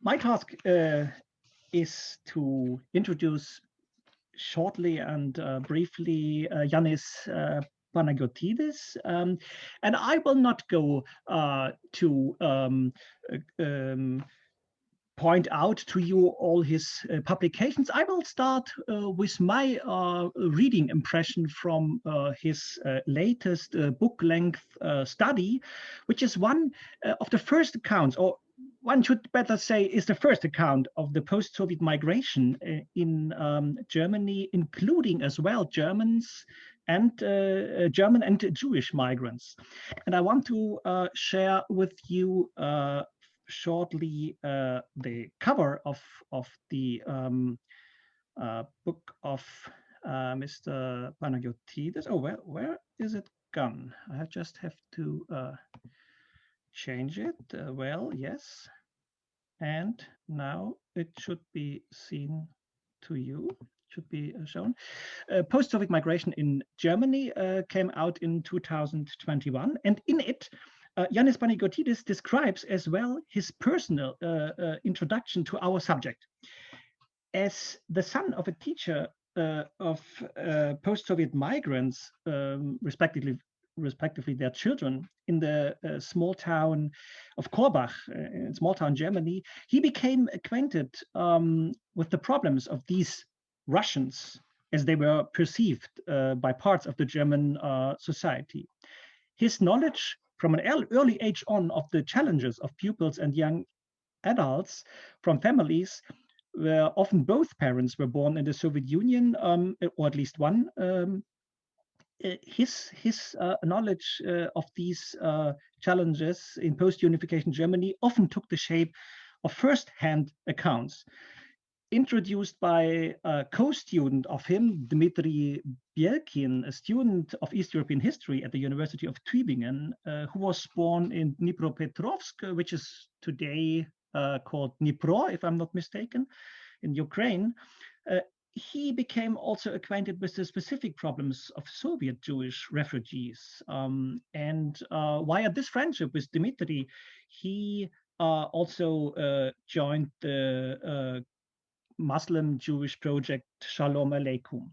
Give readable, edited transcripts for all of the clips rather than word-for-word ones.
My task is to introduce shortly and briefly Yannis Panagiotidis, and I will not go to point out to you all his publications. I will start with my reading impression from his latest book-length study, which is one of the first accounts, or one should better say is the first account of the post-Soviet migration in Germany, including as well Germans and German and Jewish migrants. And I want to share with you shortly the cover of the book of Mr. Panagiotidis. Oh, where is it gone? I just have to change it. Well, yes. And now it should be seen to you, should be shown. Post-Soviet migration in Germany came out in 2021. And in it, Yannis Panagiotidis describes as well his personal introduction to our subject. As the son of a teacher of post-Soviet migrants, respectively their children, in the small town of Korbach, in small town Germany, he became acquainted with the problems of these Russians as they were perceived by parts of the German society. His knowledge from an early age on of the challenges of pupils and young adults from families where often both parents were born in the Soviet Union, or at least one. His knowledge of these challenges in post-unification Germany often took the shape of first-hand accounts, introduced by a co-student of him, Dmitry Bielkin, a student of East European history at the University of Tübingen, who was born in Dnipropetrovsk, which is today called Dnipro, if I'm not mistaken, in Ukraine. He became also acquainted with the specific problems of Soviet Jewish refugees. And via this friendship with Dmitry, he also joined the Muslim Jewish project Shalom Aleikum.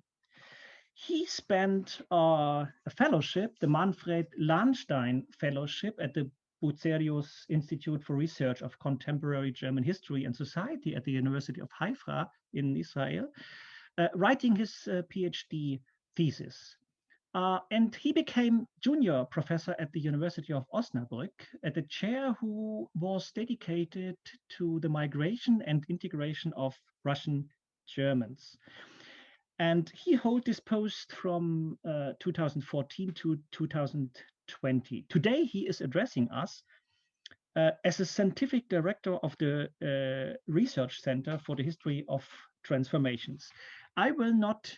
He spent a fellowship, the Manfred Lahnstein Fellowship at the Bucerius Institute for Research of Contemporary German History and Society at the University of Haifa in Israel, writing his PhD thesis. And he became junior professor at the University of Osnabrück at a chair who was dedicated to the migration and integration of Russian Germans. And he held this post from 2014 to 2020. Today, he is addressing us as a scientific director of the Research Center for the History of Transformations. I will not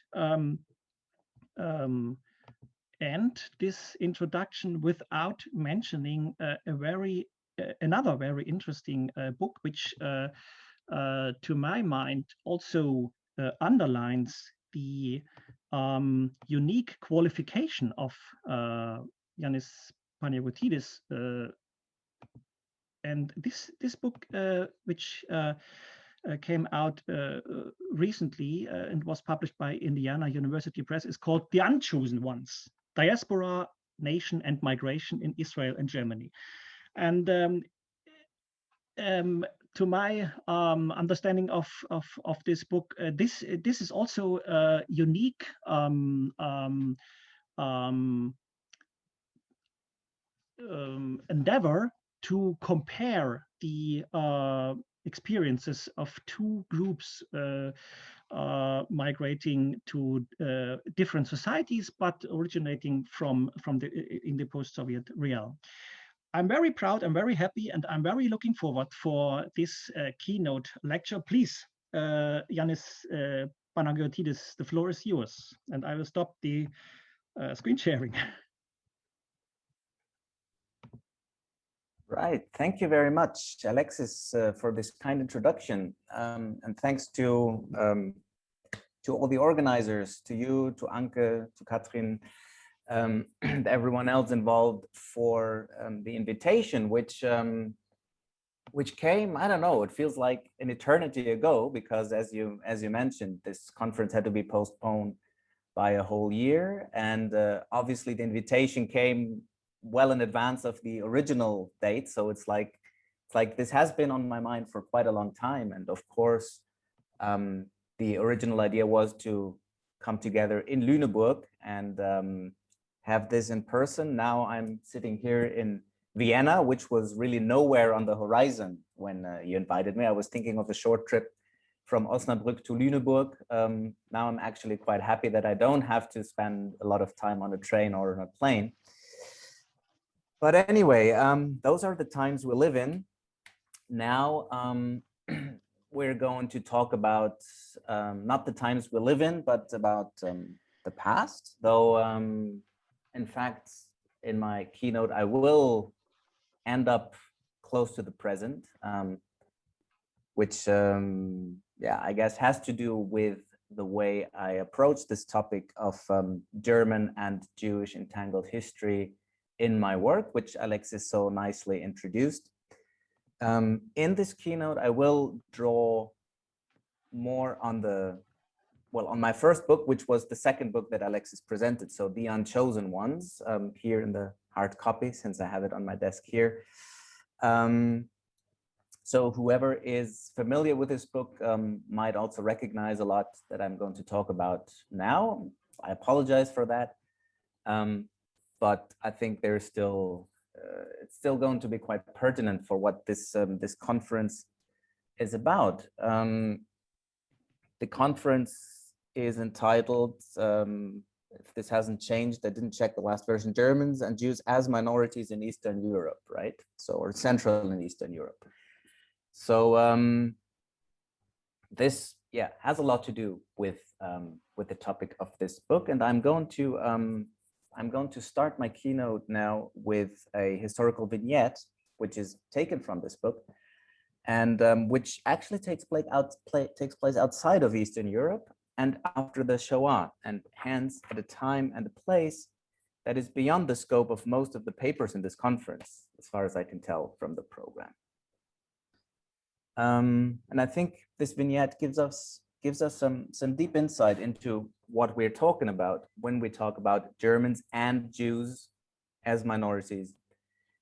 end this introduction without mentioning another very interesting book, which to my mind also underlines the unique qualification of Yannis Panagiotidis. And this book, which came out recently and was published by Indiana University Press, is called The Unchosen Ones: Diaspora, Nation and Migration in Israel and Germany. And to my understanding of this book, this is also a unique endeavor to compare the experiences of two groups migrating to different societies, but originating from in the post-Soviet realm. I'm very proud, I'm very happy, and I'm very looking forward for this keynote lecture. Please, Yannis Panagiotidis, the floor is yours, and I will stop the screen sharing. Right, thank you very much, Alexis, for this kind introduction, and thanks to all the organizers, to you, to Anke, to Katrin, and everyone else involved for the invitation, which which came, I don't know, it feels like an eternity ago, because as you mentioned, this conference had to be postponed by a whole year. And obviously the invitation came well in advance of the original date. So it's like this has been on my mind for quite a long time. And of course, the original idea was to come together in Lüneburg and have this in person. Now I'm sitting here in Vienna, which was really nowhere on the horizon when you invited me. I was thinking of a short trip from Osnabrück to Lüneburg. Now I'm actually quite happy that I don't have to spend a lot of time on a train or on a plane. But anyway, those are the times we live in. Now we're going to talk about not the times we live in, but about the past. Though, in fact, in my keynote, I will end up close to the present, which, yeah, I guess has to do with the way I approach this topic of German and Jewish entangled history in my work, which Alexis so nicely introduced. In this keynote, I will draw more on on my first book, which was the second book that Alexis presented. So The Unchosen Ones, here in the hard copy, since I have it on my desk here. So whoever is familiar with this book might also recognize a lot that I'm going to talk about now. I apologize for that. But I think there's still, it's still going to be quite pertinent for what this, this conference is about. The conference is entitled, if this hasn't changed, I didn't check the last version, Germans and Jews as Minorities in Eastern Europe, right? So, or Central and Eastern Europe. So this, yeah, has a lot to do with the topic of this book, and I'm going to start my keynote now with a historical vignette, which is taken from this book, and which actually takes place outside of Eastern Europe and after the Shoah, and hence at a time and a place that is beyond the scope of most of the papers in this conference, as far as I can tell from the program. And I think this vignette gives us some deep insight into what we're talking about when we talk about Germans and Jews as minorities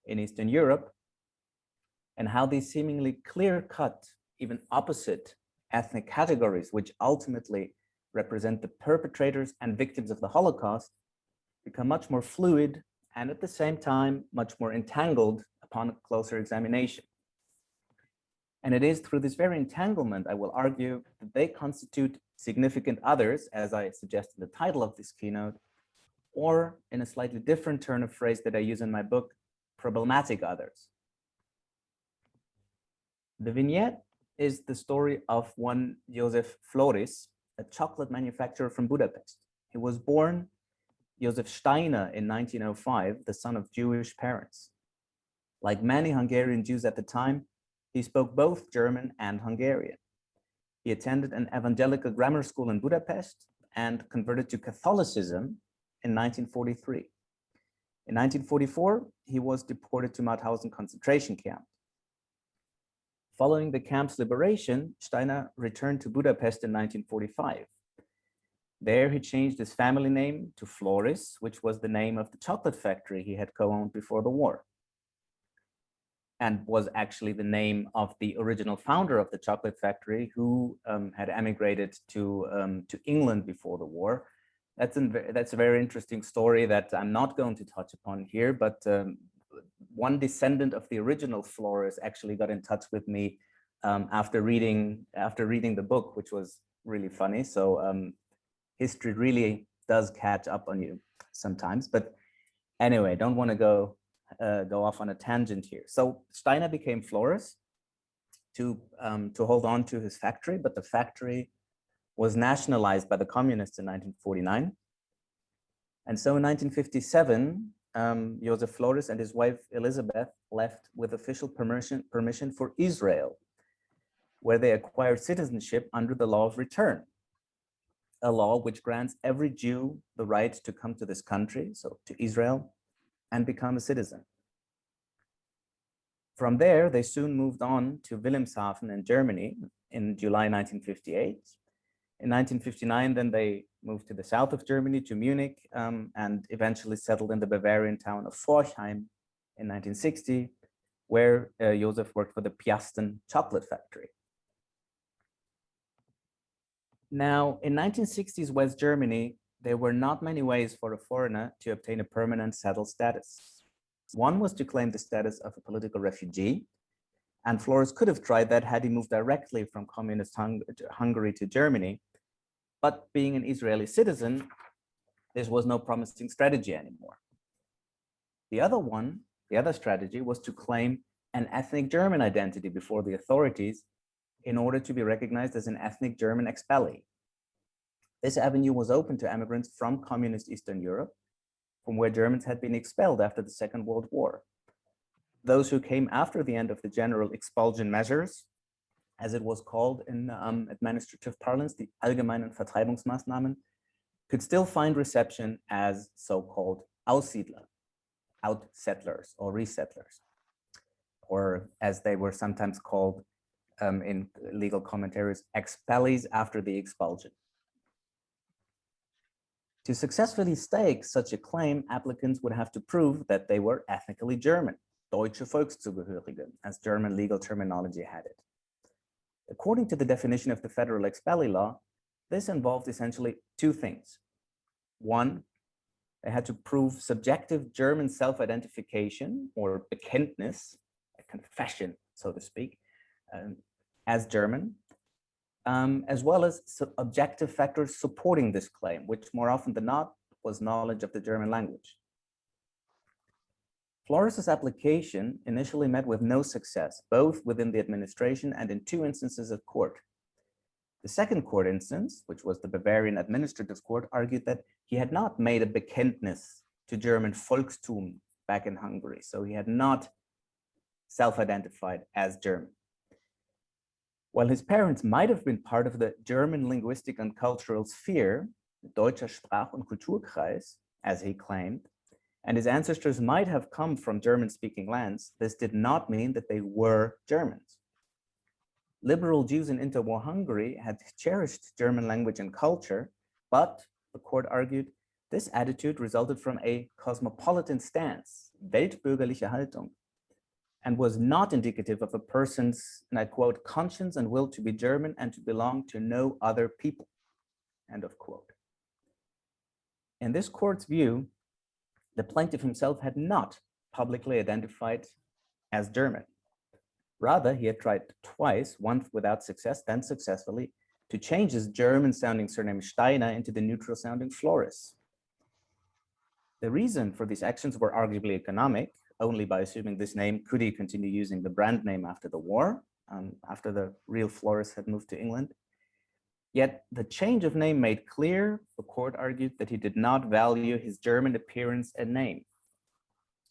in Eastern Europe, and how these seemingly clear-cut, even opposite ethnic categories, which ultimately represent the perpetrators and victims of the Holocaust, become much more fluid and at the same time much more entangled upon a closer examination. And it is through this very entanglement, I will argue, that they constitute significant others, as I suggest in the title of this keynote, or in a slightly different turn of phrase that I use in my book, problematic others. The vignette is the story of one Josef Floris, a chocolate manufacturer from Budapest. He was born Josef Steiner in 1905, the son of Jewish parents. Like many Hungarian Jews at the time, he spoke both German and Hungarian. He attended an evangelical grammar school in Budapest and converted to Catholicism in 1943. In 1944, he was deported to Mauthausen concentration camp. Following the camp's liberation, Steiner returned to Budapest in 1945. There, he changed his family name to Floris, which was the name of the chocolate factory he had co-owned before the war, and was actually the name of the original founder of the chocolate factory, who had emigrated to England before the war. That's a very interesting story that I'm not going to touch upon here, but one descendant of the original Floris actually got in touch with me after reading the book, which was really funny. So history really does catch up on you sometimes. But anyway, don't want to go off on a tangent here. So Steiner became Floris to hold on to his factory, but the factory was nationalized by the communists in 1949. And so in 1957, Josef Floris and his wife Elizabeth left with official permission for Israel, where they acquired citizenship under the law of return, a law which grants every Jew the right to come to this country, so to Israel, and become a citizen. From there, they soon moved on to Wilhelmshaven in Germany in July 1958. In 1959, then they moved to the south of Germany, to Munich, and eventually settled in the Bavarian town of Forchheim in 1960, where Josef worked for the Piasten chocolate factory. Now, in 1960s West Germany, there were not many ways for a foreigner to obtain a permanent settled status. One was to claim the status of a political refugee, and Flores could have tried that had he moved directly from communist Hungary to Germany. But being an Israeli citizen, this was no promising strategy anymore. The other strategy was to claim an ethnic German identity before the authorities in order to be recognized as an ethnic German expellee. This avenue was open to immigrants from communist Eastern Europe, from where Germans had been expelled after the Second World War. Those who came after the end of the general expulsion measures, as it was called in administrative parlance, the allgemeinen Vertreibungsmaßnahmen, could still find reception as so-called Aussiedler, out-settlers or resettlers, or as they were sometimes called in legal commentaries, expellees after the expulsion. To successfully stake such a claim, applicants would have to prove that they were ethnically German, Deutsche Volkszugehörige, as German legal terminology had it. According to the definition of the federal expellee law, this involved essentially two things. One, they had to prove subjective German self-identification or Bekenntnis, a confession, so to speak, as German, as well as objective factors supporting this claim, which more often than not was knowledge of the German language. Flores's application initially met with no success, both within the administration and in two instances at court. The second court instance, which was the Bavarian Administrative Court, argued that he had not made a Bekenntnis to German Volkstum back in Hungary, so he had not self-identified as German. While his parents might have been part of the German linguistic and cultural sphere, the Deutscher Sprach- und Kulturkreis, as he claimed, and his ancestors might have come from German-speaking lands, this did not mean that they were Germans. Liberal Jews in interwar Hungary had cherished German language and culture, but, the court argued, this attitude resulted from a cosmopolitan stance, weltbürgerliche Haltung, and was not indicative of a person's, and I quote, conscience and will to be German and to belong to no other people, end of quote. In this court's view, the plaintiff himself had not publicly identified as German. Rather, he had tried twice, once without success, then successfully, to change his German-sounding surname Steiner into the neutral-sounding Flores. The reason for these actions were arguably economic. Only by assuming this name could he continue using the brand name after the war, after the real Flores had moved to England. Yet the change of name made clear, the court argued, that he did not value his German appearance and name.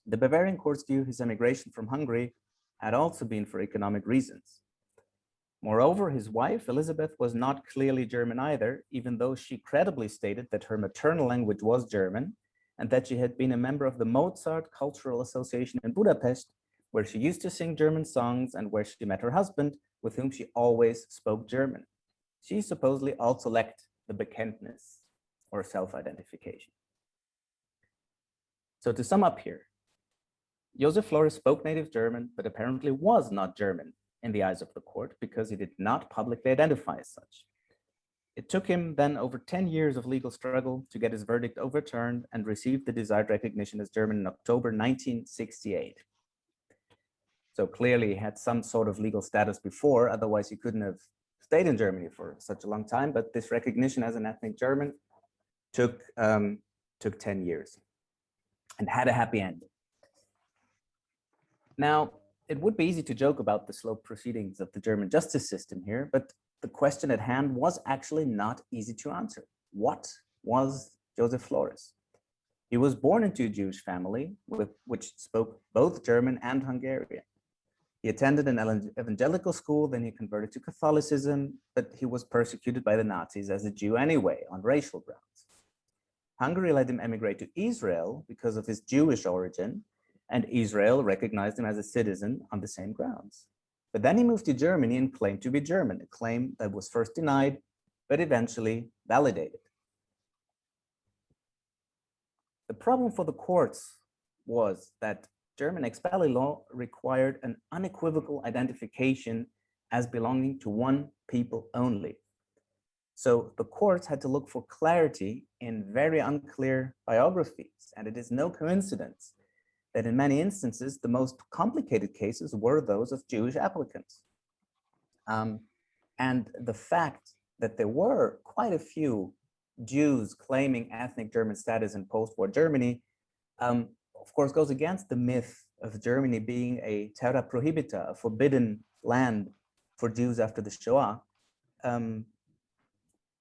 The Bavarian courts view his emigration from Hungary had also been for economic reasons. Moreover, his wife, Elizabeth, was not clearly German either, even though she credibly stated that her maternal language was German and that she had been a member of the Mozart Cultural Association in Budapest, where she used to sing German songs and where she met her husband, with whom she always spoke German. She supposedly also lacked the Bekenntnis, or self-identification. So to sum up here, Josef Flores spoke native German, but apparently was not German in the eyes of the court because he did not publicly identify as such. It took him then over 10 years of legal struggle to get his verdict overturned and receive the desired recognition as German in October 1968. So clearly he had some sort of legal status before, otherwise he couldn't have stayed in Germany for such a long time, but this recognition as an ethnic German took 10 years and had a happy end. Now, it would be easy to joke about the slow proceedings of the German justice system here, but the question at hand was actually not easy to answer. What was Josef Flores? He was born into a Jewish family which spoke both German and Hungarian. He attended an evangelical school, then he converted to Catholicism, but he was persecuted by the Nazis as a Jew anyway, on racial grounds. Hungary let him emigrate to Israel because of his Jewish origin, and Israel recognized him as a citizen on the same grounds. But then he moved to Germany and claimed to be German, a claim that was first denied, but eventually validated. The problem for the courts was that German expellee law required an unequivocal identification as belonging to one people only. So the courts had to look for clarity in very unclear biographies, and it is no coincidence that in many instances, the most complicated cases were those of Jewish applicants. And the fact that there were quite a few Jews claiming ethnic German status in post-war Germany, of course, goes against the myth of Germany being a terra prohibita, a forbidden land for Jews after the Shoah.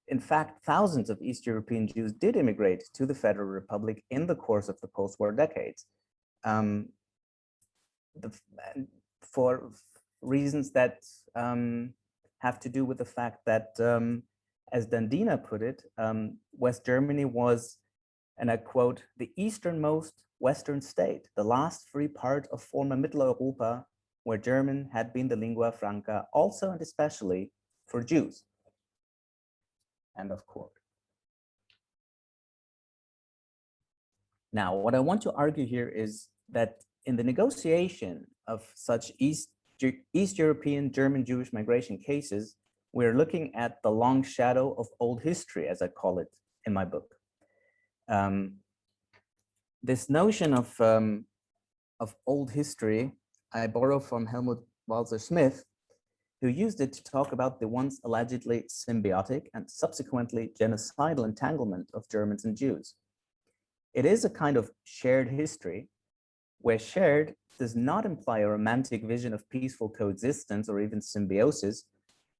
In fact, thousands of East European Jews did immigrate to the Federal Republic in the course of the post-war decades, for reasons that have to do with the fact that, as Dandina put it, West Germany was, and I quote, the easternmost Western state, the last free part of former Mitteleuropa, where German had been the lingua franca, also and especially for Jews. End of quote. Now, what I want to argue here is that in the negotiation of such East European German Jewish migration cases, we're looking at the long shadow of old history, as I call it in my book. This notion of old history, I borrow from Helmut Walser-Smith, who used it to talk about the once allegedly symbiotic and subsequently genocidal entanglement of Germans and Jews. It is a kind of shared history, where shared does not imply a romantic vision of peaceful coexistence or even symbiosis,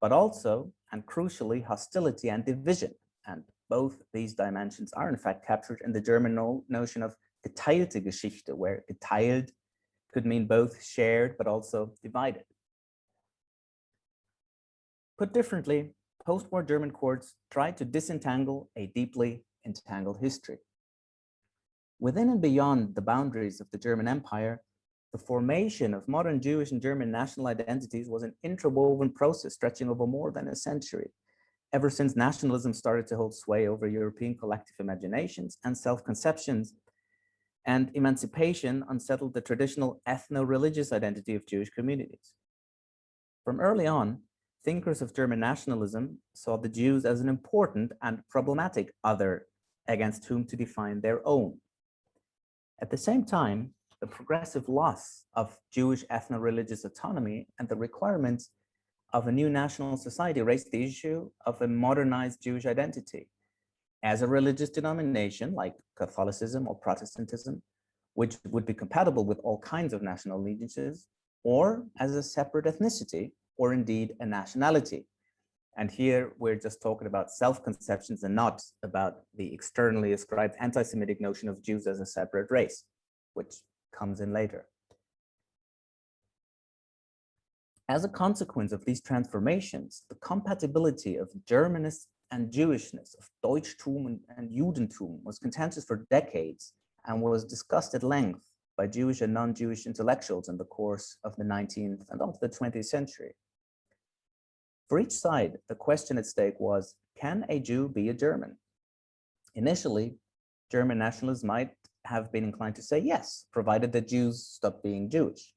but also, and crucially, hostility and division. And both these dimensions are in fact captured in the German notion of geteilte Geschichte, where geteilt could mean both shared but also divided. Put differently, post-war German courts tried to disentangle a deeply entangled history. Within and beyond the boundaries of the German Empire, the formation of modern Jewish and German national identities was an interwoven process stretching over more than a century, ever since nationalism started to hold sway over European collective imaginations and self-conceptions, and emancipation unsettled the traditional ethno-religious identity of Jewish communities. From early on, thinkers of German nationalism saw the Jews as an important and problematic other against whom to define their own. At the same time, the progressive loss of Jewish ethno-religious autonomy and the requirements of a new national society raised the issue of a modernized Jewish identity as a religious denomination like Catholicism or Protestantism, which would be compatible with all kinds of national allegiances, or as a separate ethnicity, or indeed a nationality. And here we're just talking about self-conceptions and not about the externally ascribed anti-Semitic notion of Jews as a separate race, which comes in later. As a consequence of these transformations, the compatibility of Germanness and Jewishness, of Deutschtum and Judentum, was contentious for decades and was discussed at length by Jewish and non-Jewish intellectuals in the course of the 19th and onto the 20th century. For each side, the question at stake was, can a Jew be a German? Initially, German nationalists might have been inclined to say yes, provided that Jews stop being Jewish.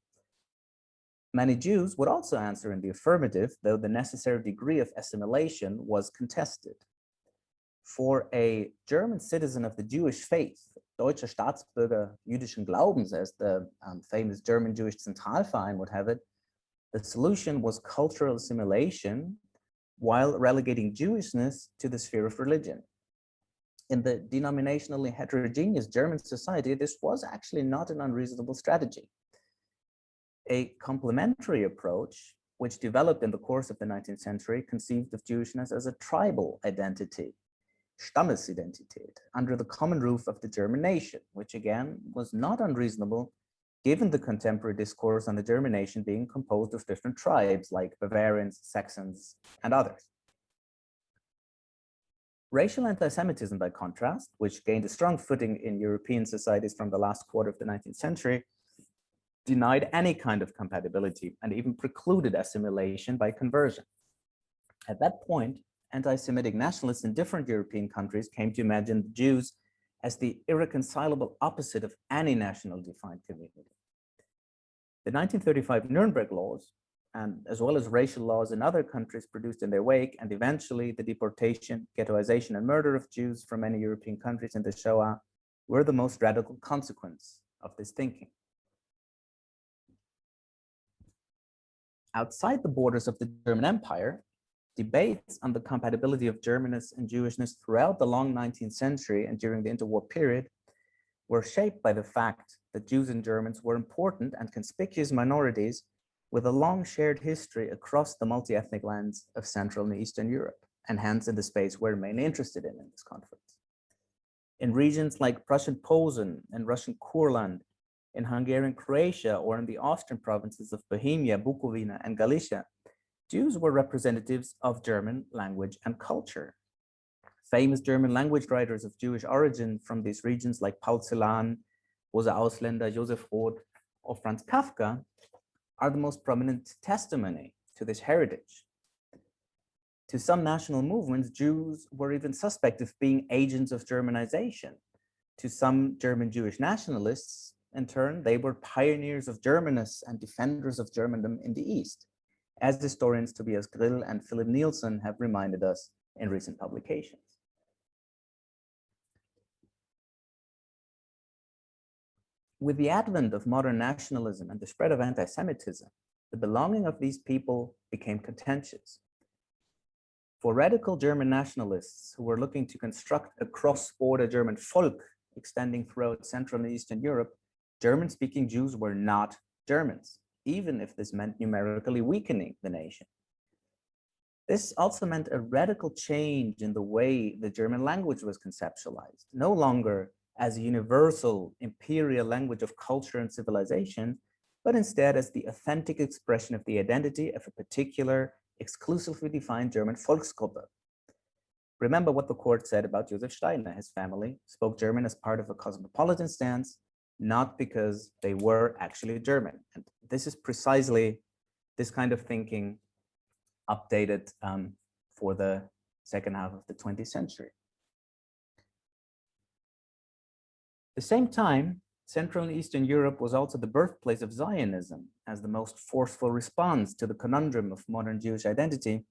Many Jews would also answer in the affirmative, though the necessary degree of assimilation was contested. For a German citizen of the Jewish faith, Deutsche Staatsbürger jüdischen Glaubens, as the famous German Jewish Zentralverein would have it, the solution was cultural assimilation while relegating Jewishness to the sphere of religion. In the denominationally heterogeneous German society, this was actually not an unreasonable strategy. A complementary approach, which developed in the course of the 19th century, conceived of Jewishness as a tribal identity, Stammesidentität, under the common roof of the German nation, which again was not unreasonable given the contemporary discourse on the German nation being composed of different tribes like Bavarians, Saxons, and others. Racial anti-Semitism, by contrast, which gained a strong footing in European societies from the last quarter of the 19th century, denied any kind of compatibility and even precluded assimilation by conversion. At that point, anti-Semitic nationalists in different European countries came to imagine the Jews as the irreconcilable opposite of any national defined community. The 1935 Nuremberg laws, and as well as racial laws in other countries produced in their wake, and eventually the deportation, ghettoization, and murder of Jews from many European countries in the Shoah, were the most radical consequence of this thinking. Outside the borders of the German Empire, debates on the compatibility of Germanness and Jewishness throughout the long 19th century and during the interwar period were shaped by the fact that Jews and Germans were important and conspicuous minorities with a long shared history across the multi-ethnic lands of Central and Eastern Europe, and hence in the space we're mainly interested in this conference. In regions like Prussian Posen and Russian Kurland, in Hungarian Croatia, or in the Austrian provinces of Bohemia, Bukovina, and Galicia, Jews were representatives of German language and culture. Famous German language writers of Jewish origin from these regions like Paul Celan, Rosa Ausländer, Josef Roth, or Franz Kafka are the most prominent testimony to this heritage. To some national movements, Jews were even suspect of being agents of Germanization. To some German Jewish nationalists, in turn, they were pioneers of Germanness and defenders of Germandom in the East, as historians Tobias Grill and Philip Nielsen have reminded us in recent publications. With the advent of modern nationalism and the spread of anti-Semitism, the belonging of these people became contentious. For radical German nationalists who were looking to construct a cross-border German Volk extending throughout Central and Eastern Europe, German-speaking Jews were not Germans, even if this meant numerically weakening the nation. This also meant a radical change in the way the German language was conceptualized, no longer as a universal imperial language of culture and civilization, but instead as the authentic expression of the identity of a particular, exclusively defined German Volksgruppe. Remember what the court said about Josef Steiner. His family spoke German as part of a cosmopolitan stance, not because they were actually German. And this is precisely this kind of thinking updated for the second half of the 20th century. At the same time, Central and Eastern Europe was also the birthplace of Zionism as the most forceful response to the conundrum of modern Jewish identity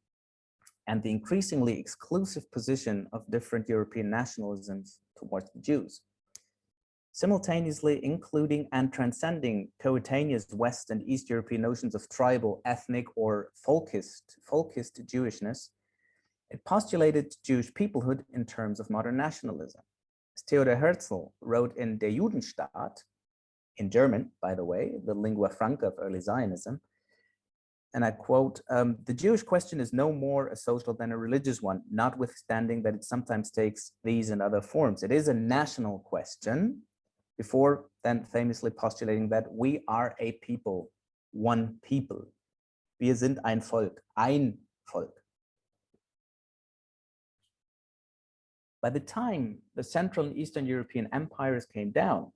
and the increasingly exclusive position of different European nationalisms towards the Jews. Simultaneously including and transcending coetaneous West and East European notions of tribal, ethnic, or folkist Jewishness, it postulated Jewish peoplehood in terms of modern nationalism. As Theodor Herzl wrote in Der Judenstaat, in German, by the way, the lingua franca of early Zionism, and I quote, "The Jewish question is no more a social than a religious one, notwithstanding that it sometimes takes these and other forms. It is a national question," before then famously postulating that we are a people, one people. Wir sind ein Volk, ein Volk. By the time the Central and Eastern European empires came down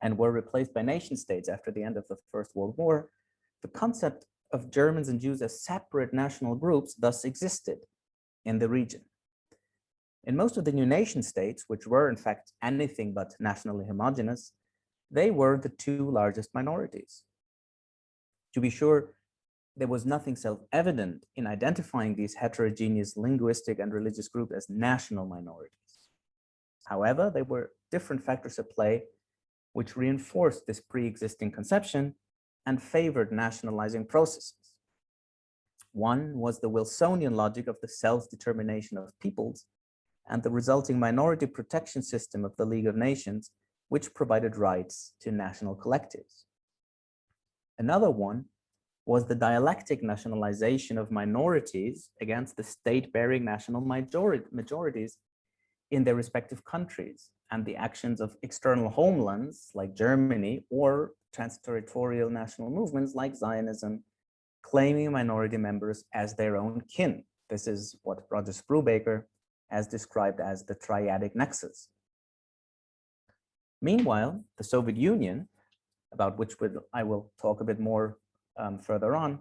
and were replaced by nation states after the end of the First World War, the concept of Germans and Jews as separate national groups thus existed in the region. In most of the new nation states, which were in fact anything but nationally homogeneous, they were the two largest minorities. To be sure, there was nothing self-evident in identifying these heterogeneous linguistic and religious groups as national minorities. However, there were different factors at play which reinforced this pre-existing conception and favored nationalizing processes. One was the Wilsonian logic of the self-determination of peoples and the resulting minority protection system of the League of Nations, which provided rights to national collectives. Another one was the dialectic nationalization of minorities against the state-bearing national majorities in their respective countries, and the actions of external homelands like Germany or transterritorial national movements like Zionism, claiming minority members as their own kin. This is what Roger Brubaker has described as the triadic nexus. Meanwhile, the Soviet Union, about which I will talk a bit more further on,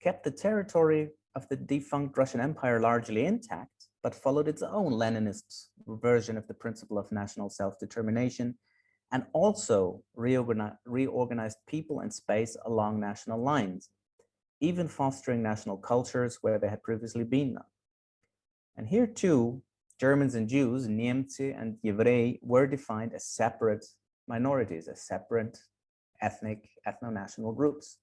kept the territory of the defunct Russian Empire largely intact, but followed its own Leninist version of the principle of national self-determination, and also reorganized people and space along national lines, even fostering national cultures where there had previously been none. And here too, Germans and Jews, Niemcy and Jevrei, were defined as separate minorities, as separate ethnic, ethno-national groups.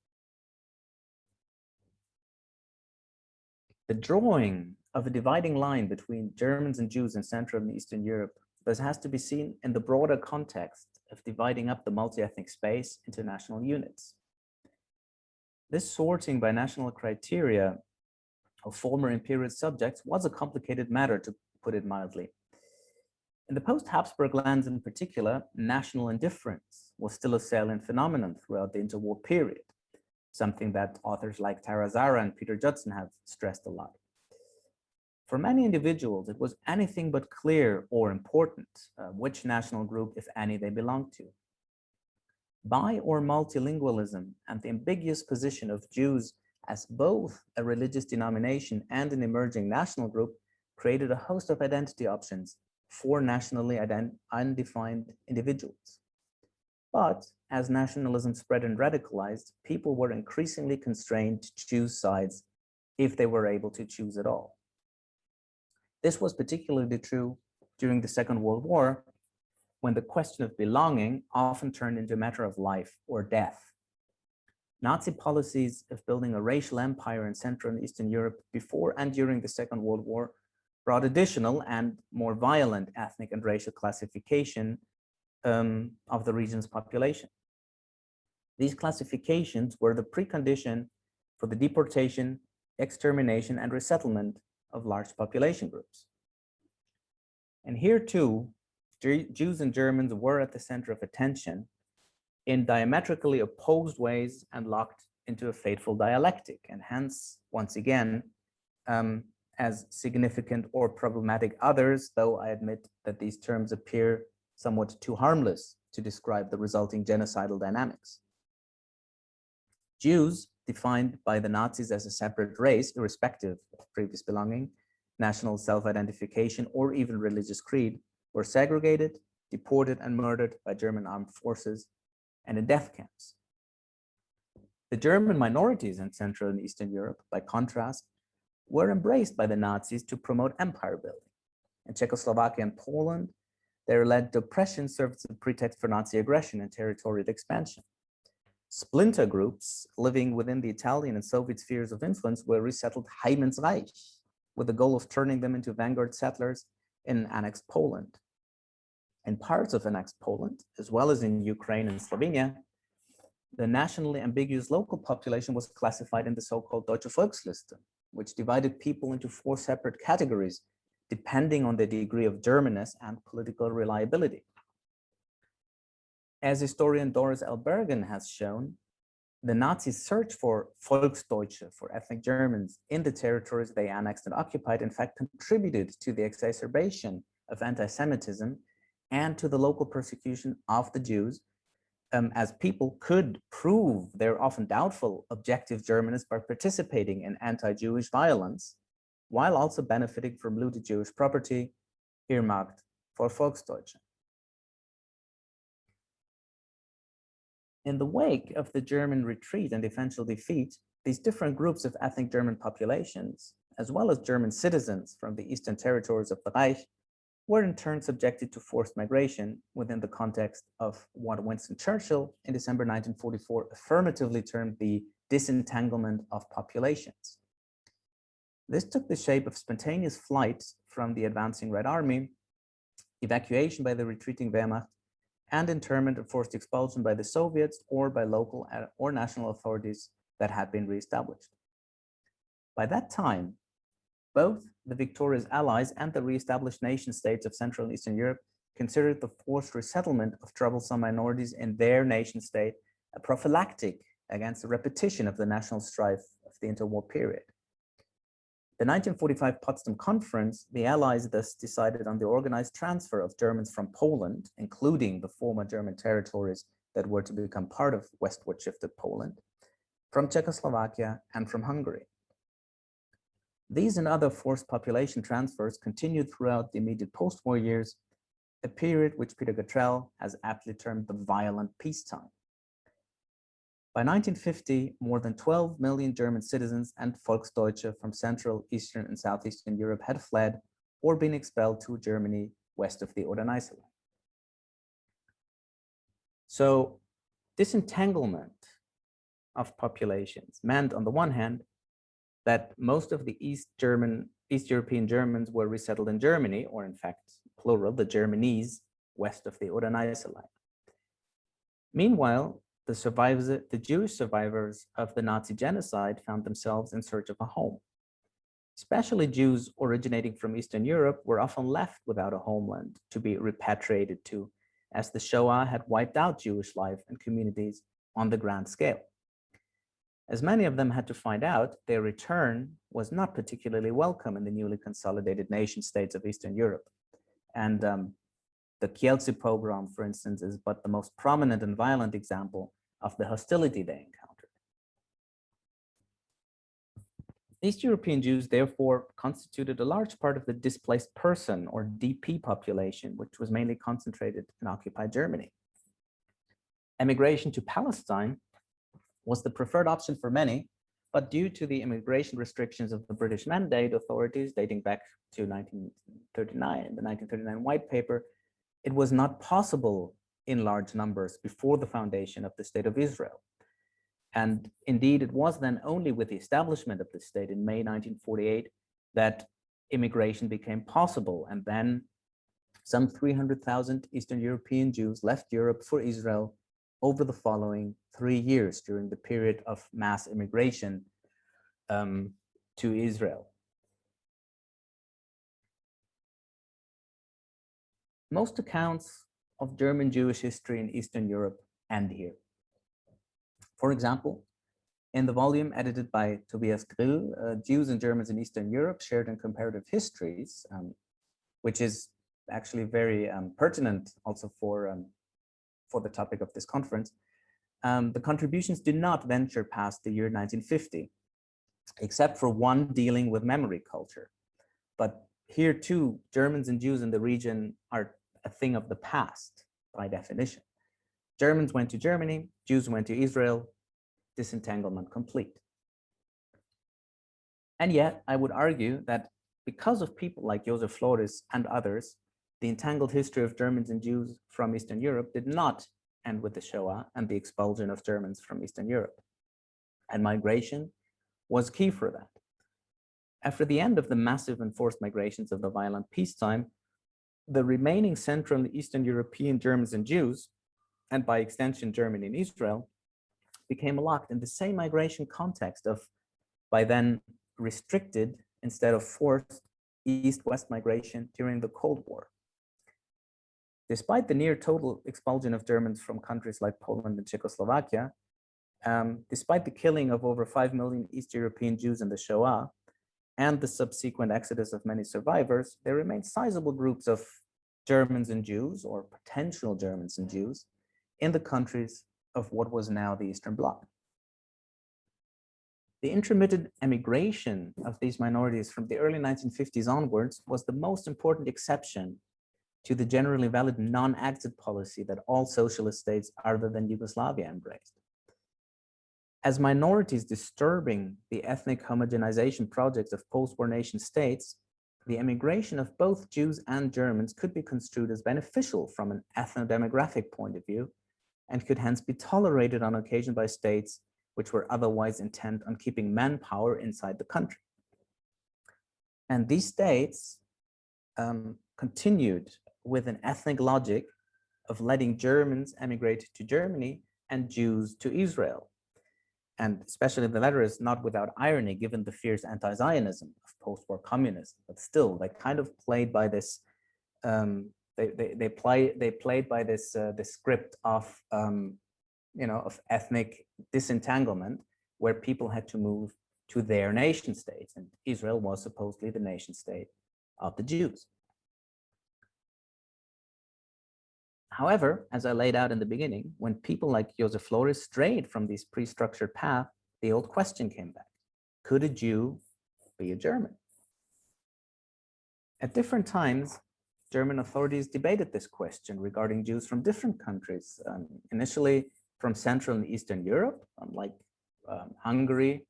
The drawing of a dividing line between Germans and Jews in Central and Eastern Europe thus has to be seen in the broader context of dividing up the multi-ethnic space into national units. This sorting by national criteria of former imperial subjects was a complicated matter, to put it mildly. In the post-Habsburg lands in particular, national indifference was still a salient phenomenon throughout the interwar period, something that authors like Tara Zara and Peter Judson have stressed a lot. For many individuals, it was anything but clear or important which national group, if any, they belonged to. Bi or multilingualism and the ambiguous position of Jews as both a religious denomination and an emerging national group created a host of identity options for nationally undefined individuals. But as nationalism spread and radicalized, people were increasingly constrained to choose sides if they were able to choose at all. This was particularly true during the Second World War, when the question of belonging often turned into a matter of life or death. Nazi policies of building a racial empire in Central and Eastern Europe before and during the Second World War brought additional and more violent ethnic and racial classification of the region's population. These classifications were the precondition for the deportation, extermination, and resettlement of large population groups. And here too, Jews and Germans were at the center of attention in diametrically opposed ways and locked into a fateful dialectic, and hence, once again, as significant or problematic others, though I admit that these terms appear somewhat too harmless to describe the resulting genocidal dynamics. Jews, defined by the Nazis as a separate race, irrespective of previous belonging, national self-identification, or even religious creed, were segregated, deported, and murdered by German armed forces and in death camps. The German minorities in Central and Eastern Europe, by contrast, were embraced by the Nazis to promote empire building. In Czechoslovakia and Poland, their alleged oppression served as a pretext for Nazi aggression and territorial expansion. Splinter groups living within the Italian and Soviet spheres of influence were resettled heim ins Reich, with the goal of turning them into vanguard settlers in annexed Poland. In parts of annexed Poland, as well as in Ukraine and Slovenia, the nationally ambiguous local population was classified in the so-called Deutsche Volksliste, which divided people into 4 separate categories, depending on the degree of Germanness and political reliability. As historian Doris L. Bergen has shown, the Nazis' search for Volksdeutsche, for ethnic Germans, in the territories they annexed and occupied, in fact, contributed to the exacerbation of anti-Semitism and to the local persecution of the Jews, as people could prove their often doubtful objective Germanness by participating in anti-Jewish violence, while also benefiting from looted Jewish property earmarked for Volksdeutsche. In the wake of the German retreat and eventual defeat, these different groups of ethnic German populations, as well as German citizens from the eastern territories of the Reich, were in turn subjected to forced migration within the context of what Winston Churchill in December 1944 affirmatively termed the disentanglement of populations. This took the shape of spontaneous flight from the advancing Red Army, evacuation by the retreating Wehrmacht, and internment and forced expulsion by the Soviets or by local or national authorities that had been reestablished. By that time, both the victorious allies and the reestablished nation states of Central and Eastern Europe considered the forced resettlement of troublesome minorities in their nation state a prophylactic against the repetition of the national strife of the interwar period. The 1945 Potsdam Conference, the Allies thus decided on the organized transfer of Germans from Poland, including the former German territories that were to become part of westward shifted Poland, from Czechoslovakia, and from Hungary. These and other forced population transfers continued throughout the immediate post-war years, a period which Peter Gatrell has aptly termed the violent peacetime. By 1950, more than 12 million German citizens and Volksdeutsche from Central, Eastern, and Southeastern Europe had fled or been expelled to Germany west of the Oder-Neisse line. So disentanglement of populations meant, on the one hand, that most of the East European Germans were resettled in Germany, or in fact, plural, the Germanese, west of the Oder-Neisse line. Meanwhile, the Jewish survivors of the Nazi genocide found themselves in search of a home. Especially Jews originating from Eastern Europe were often left without a homeland to be repatriated to, as the Shoah had wiped out Jewish life and communities on the grand scale. As many of them had to find out, their return was not particularly welcome in the newly consolidated nation states of Eastern Europe. And the Kielce pogrom, for instance, is but the most prominent and violent example of the hostility they encountered. East European Jews, therefore, constituted a large part of the displaced person, or DP population, which was mainly concentrated in occupied Germany. Emigration to Palestine was the preferred option for many, but due to the immigration restrictions of the British Mandate authorities dating back to 1939, the 1939 White Paper, it was not possible in large numbers before the foundation of the State of Israel. And indeed, it was then only with the establishment of the state in May 1948 that immigration became possible. And then some 300,000 Eastern European Jews left Europe for Israel over the following 3 years during the period of mass immigration to Israel. Most accounts of German Jewish history in Eastern Europe end here. For example, in the volume edited by Tobias Grill, Jews and Germans in Eastern Europe, Shared and Comparative Histories, which is actually very pertinent also for the topic of this conference, the contributions do not venture past the year 1950, except for one dealing with memory culture. But here too, Germans and Jews in the region are a thing of the past by definition. Germans went to Germany, Jews went to Israel, disentanglement complete. And yet, I would argue that because of people like Josef Flores and others, the entangled history of Germans and Jews from Eastern Europe did not end with the Shoah and the expulsion of Germans from Eastern Europe. And migration was key for that. After the end of the massive and forced migrations of the violent peacetime, the remaining Central and Eastern European Germans and Jews, and by extension Germany and Israel, became locked in the same migration context of, by then, restricted instead of forced East-West migration during the Cold War. Despite the near total expulsion of Germans from countries like Poland and Czechoslovakia, despite the killing of over 5 million East European Jews in the Shoah, and the subsequent exodus of many survivors, there remained sizable groups of Germans and Jews, or potential Germans and Jews, in the countries of what was now the Eastern Bloc. The intermittent emigration of these minorities from the early 1950s onwards was the most important exception to the generally valid non-exit policy that all socialist states other than Yugoslavia embraced. As minorities disturbing the ethnic homogenization projects of post-war nation states, the emigration of both Jews and Germans could be construed as beneficial from an ethnodemographic point of view, and could hence be tolerated on occasion by states which were otherwise intent on keeping manpower inside the country. And these states continued with an ethnic logic of letting Germans emigrate to Germany and Jews to Israel. And especially the latter is not without irony, given the fierce anti-Zionism of post-war communism. But still, they kind of played by this. They played by this this script of of ethnic disentanglement, where people had to move to their nation states, and Israel was supposedly the nation state of the Jews. However, as I laid out in the beginning, when people like Josef Flores strayed from this pre-structured path, the old question came back. Could a Jew be a German? At different times, German authorities debated this question regarding Jews from different countries, initially from Central and Eastern Europe, like Hungary,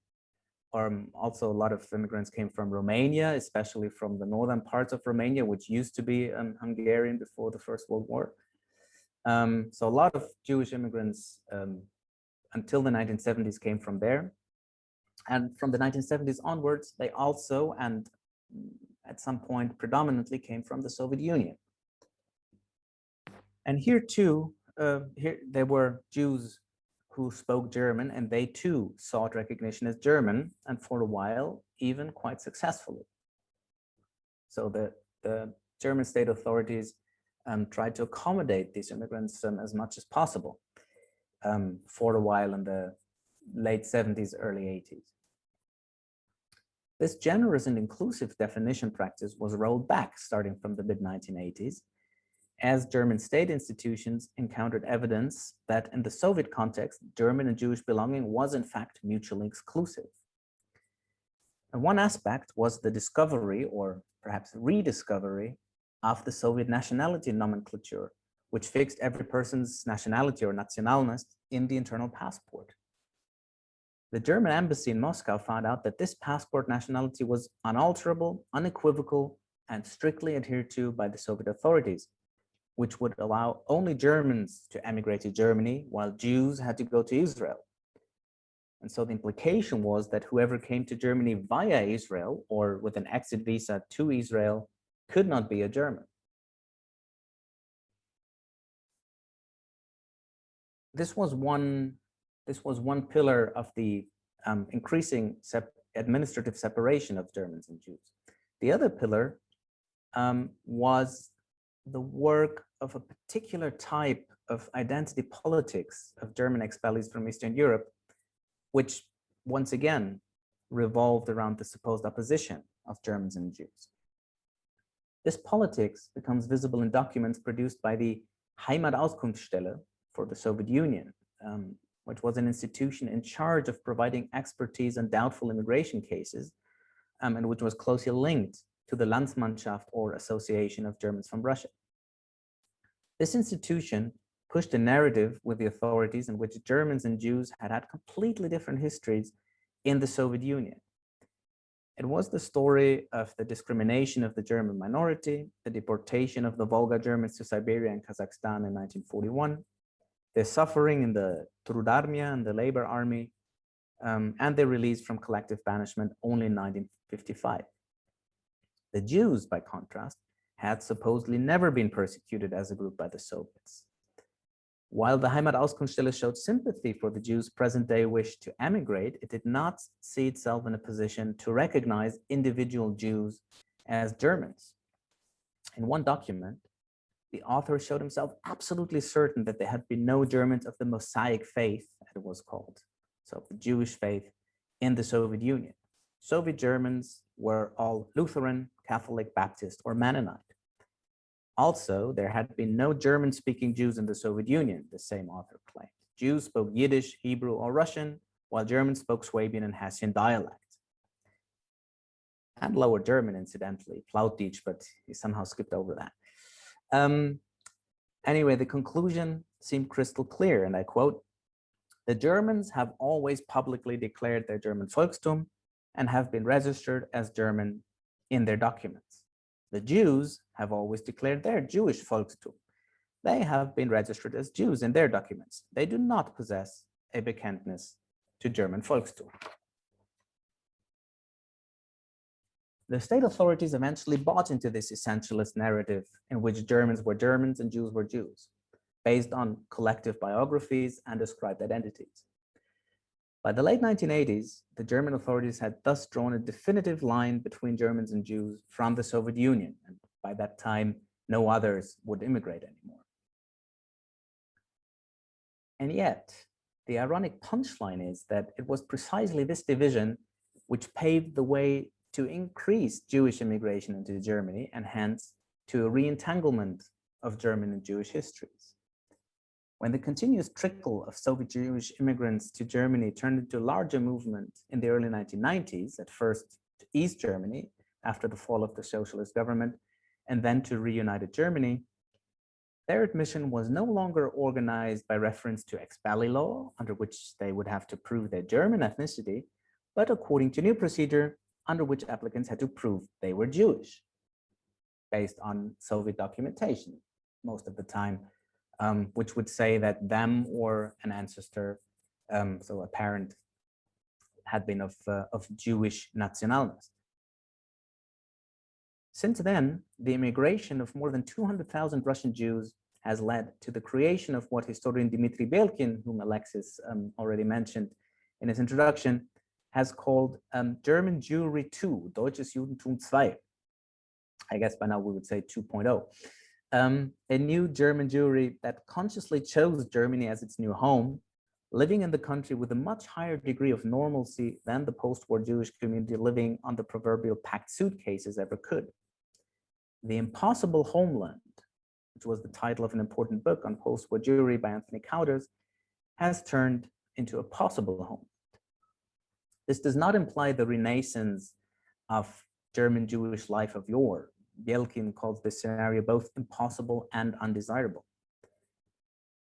or also a lot of immigrants came from Romania, especially from the northern parts of Romania, which used to be Hungarian before the First World War. So a lot of Jewish immigrants until the 1970s came from there. And from the 1970s onwards, they also, and at some point predominantly, came from the Soviet Union. And here too, here there were Jews who spoke German, and they too sought recognition as German, and for a while, even quite successfully. So the German state authorities tried to accommodate these immigrants as much as possible for a while in the late 70s, early 80s. This generous and inclusive definition practice was rolled back starting from the mid-1980s, as German state institutions encountered evidence that in the Soviet context, German and Jewish belonging was in fact mutually exclusive. And one aspect was the discovery, or perhaps rediscovery, of the Soviet nationality nomenclature, which fixed every person's nationality or Nationalnost in the internal passport. The German embassy in Moscow found out that this passport nationality was unalterable, unequivocal, and strictly adhered to by the Soviet authorities, which would allow only Germans to emigrate to Germany, while Jews had to go to Israel. And so the implication was that whoever came to Germany via Israel or with an exit visa to Israel could not be a German. This was one pillar of the increasing administrative separation of Germans and Jews. The other pillar was the work of a particular type of identity politics of German expellees from Eastern Europe, which once again revolved around the supposed opposition of Germans and Jews. This politics becomes visible in documents produced by the Heimatauskunftsstelle for the Soviet Union, which was an institution in charge of providing expertise on doubtful immigration cases, and which was closely linked to the Landsmannschaft, or Association of Germans from Russia. This institution pushed a narrative with the authorities in which Germans and Jews had had completely different histories in the Soviet Union. It was the story of the discrimination of the German minority, the deportation of the Volga Germans to Siberia and Kazakhstan in 1941, their suffering in the Trudarmia and the Labor Army, and their release from collective banishment only in 1955. The Jews, by contrast, had supposedly never been persecuted as a group by the Soviets. While the Heimatauskunftsstelle showed sympathy for the Jews' present-day wish to emigrate, it did not see itself in a position to recognize individual Jews as Germans. In one document, the author showed himself absolutely certain that there had been no Germans of the Mosaic faith, as it was called, so the Jewish faith, in the Soviet Union. Soviet Germans were all Lutheran, Catholic, Baptist, or Mennonite. Also, there had been no German-speaking Jews in the Soviet Union, the same author claimed. Jews spoke Yiddish, Hebrew, or Russian, while Germans spoke Swabian and Hessian dialect. And Lower German, incidentally, Plautdeutsch, but he somehow skipped over that. Anyway, the conclusion seemed crystal clear, and I quote, "The Germans have always publicly declared their German Volkstum and have been registered as German in their documents. The Jews have always declared their Jewish Volkstum. They have been registered as Jews in their documents. They do not possess a Bekenntnis to German Volkstum." The state authorities eventually bought into this essentialist narrative in which Germans were Germans and Jews were Jews, based on collective biographies and ascribed identities. By the late 1980s, the German authorities had thus drawn a definitive line between Germans and Jews from the Soviet Union, and by that time, no others would immigrate anymore. And yet, the ironic punchline is that it was precisely this division which paved the way to increase Jewish immigration into Germany, and hence to a re-entanglement of German and Jewish histories. When the continuous trickle of Soviet Jewish immigrants to Germany turned into a larger movement in the early 1990s, at first to East Germany after the fall of the socialist government, and then to reunited Germany, their admission was no longer organized by reference to expellee law, under which they would have to prove their German ethnicity, but according to new procedure under which applicants had to prove they were Jewish, based on Soviet documentation most of the time, which would say that them or an ancestor, so a parent, had been of Jewish nationalness. Since then, the immigration of more than 200,000 Russian Jews has led to the creation of what historian Dmitry Belkin, whom Alexis already mentioned in his introduction, has called German Jewry 2, Deutsches Judentum 2. I guess by now we would say 2.0. A new German Jewry that consciously chose Germany as its new home, living in the country with a much higher degree of normalcy than the post-war Jewish community living on the proverbial packed suitcases ever could. The Impossible Homeland, which was the title of an important book on post-war Jewry by Anthony Cowders, has turned into a possible home. This does not imply the renaissance of German Jewish life of yore. Belkin calls this scenario both impossible and undesirable.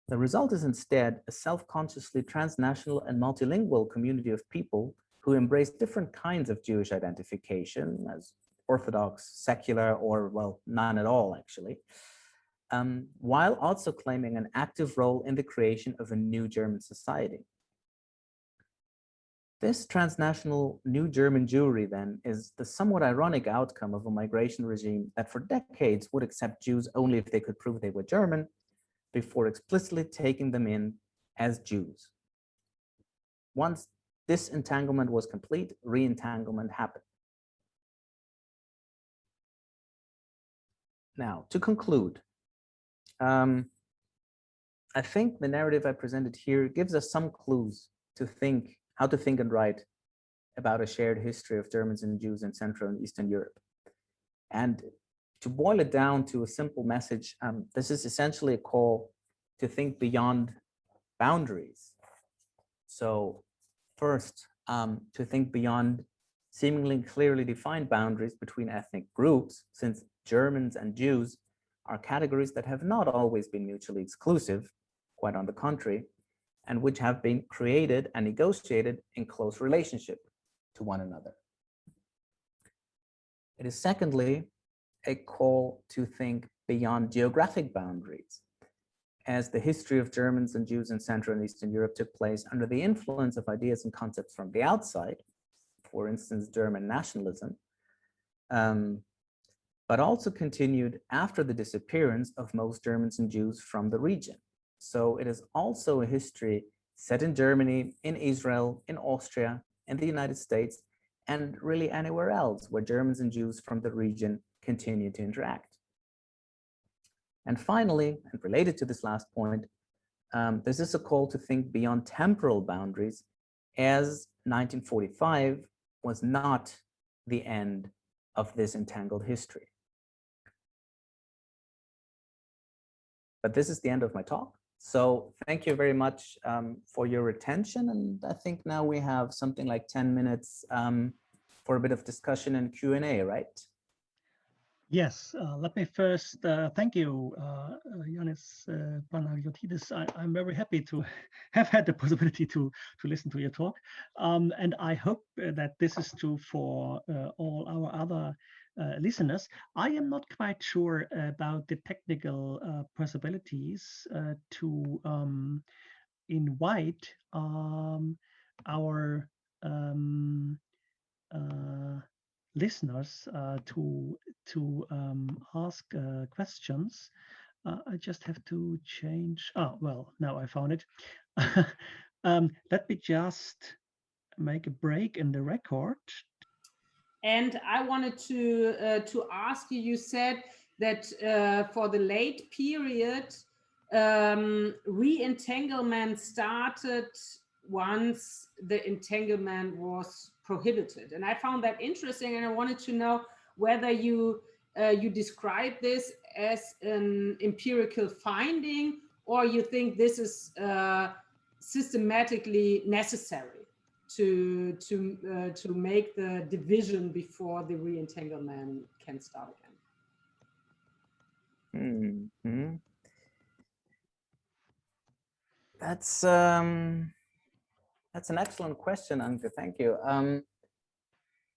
The result is instead a self-consciously transnational and multilingual community of people who embrace different kinds of Jewish identification as Orthodox, secular, or, well, none at all, actually, while also claiming an active role in the creation of a new German society. This transnational new German Jewry, then, is the somewhat ironic outcome of a migration regime that for decades would accept Jews only if they could prove they were German, before explicitly taking them in as Jews. Once this entanglement was complete, re-entanglement happened. Now, to conclude, I think the narrative I presented here gives us some clues to think, how to think and write about a shared history of Germans and Jews in Central and Eastern Europe. And to boil it down to a simple message, this is essentially a call to think beyond boundaries. So first, to think beyond seemingly clearly defined boundaries between ethnic groups, since Germans and Jews are categories that have not always been mutually exclusive, quite on the contrary, and which have been created and negotiated in close relationship to one another. It is secondly a call to think beyond geographic boundaries, as the history of Germans and Jews in Central and Eastern Europe took place under the influence of ideas and concepts from the outside, for instance, German nationalism, but also continued after the disappearance of most Germans and Jews from the region. So it is also a history set in Germany, in Israel, in Austria, in the United States, and really anywhere else where Germans and Jews from the region continue to interact. And finally, and related to this last point, this is a call to think beyond temporal boundaries, as 1945 was not the end of this entangled history. But this is the end of my talk. So thank you very much for your attention. And I think now we have something like 10 minutes for a bit of discussion and Q&A, right? Yes, let me first thank you, Yanis Panagiotidis. I'm very happy to have had the possibility to listen to your talk. And I hope that this is true for all our other listeners. I am not quite sure about the technical possibilities to invite our listeners to ask questions. I just have to change. Oh, well, now I found it. Let me just make a break in the record. And I wanted to ask you, you said that for the late period, re-entanglement started once the entanglement was prohibited. And I found that interesting, and I wanted to know whether you describe this as an empirical finding or you think this is systematically necessary to make the division before the re-entanglement can start again? Mm-hmm. That's an excellent question, Anke. Thank you.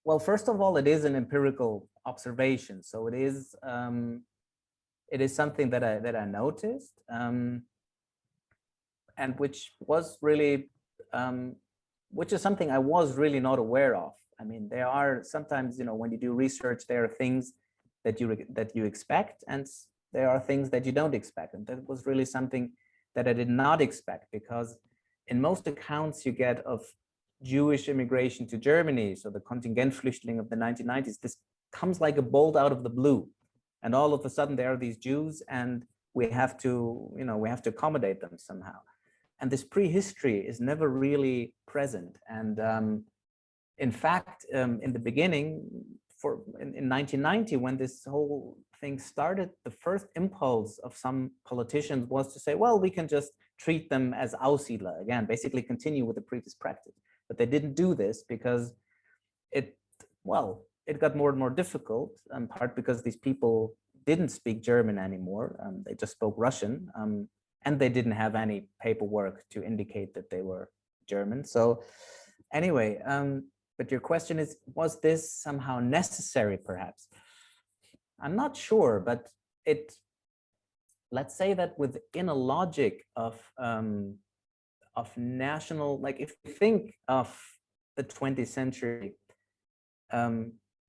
Well, first of all, it is an empirical observation, so it is something that I noticed, and which was really, which is something I was really not aware of. I mean, there are sometimes, you know, when you do research, there are things that you expect, and there are things that you don't expect, and that was really something that I did not expect, because in most accounts you get of Jewish immigration to Germany, so the Kontingentflüchtling of the 1990s, this comes like a bolt out of the blue, and all of a sudden there are these Jews, and we have to, you know, we have to accommodate them somehow. And this prehistory is never really present. And in fact, in the beginning, in 1990, when this whole thing started, the first impulse of some politicians was to say, well, we can just treat them as Aussiedler, again, basically continue with the previous practice. But they didn't do this because it got more and more difficult, in part because these people didn't speak German anymore. They just spoke Russian, and they didn't have any paperwork to indicate that they were German. So anyway, but your question is, was this somehow necessary, perhaps? I'm not sure, but let's say that within a logic of national, like if you think of the 20th century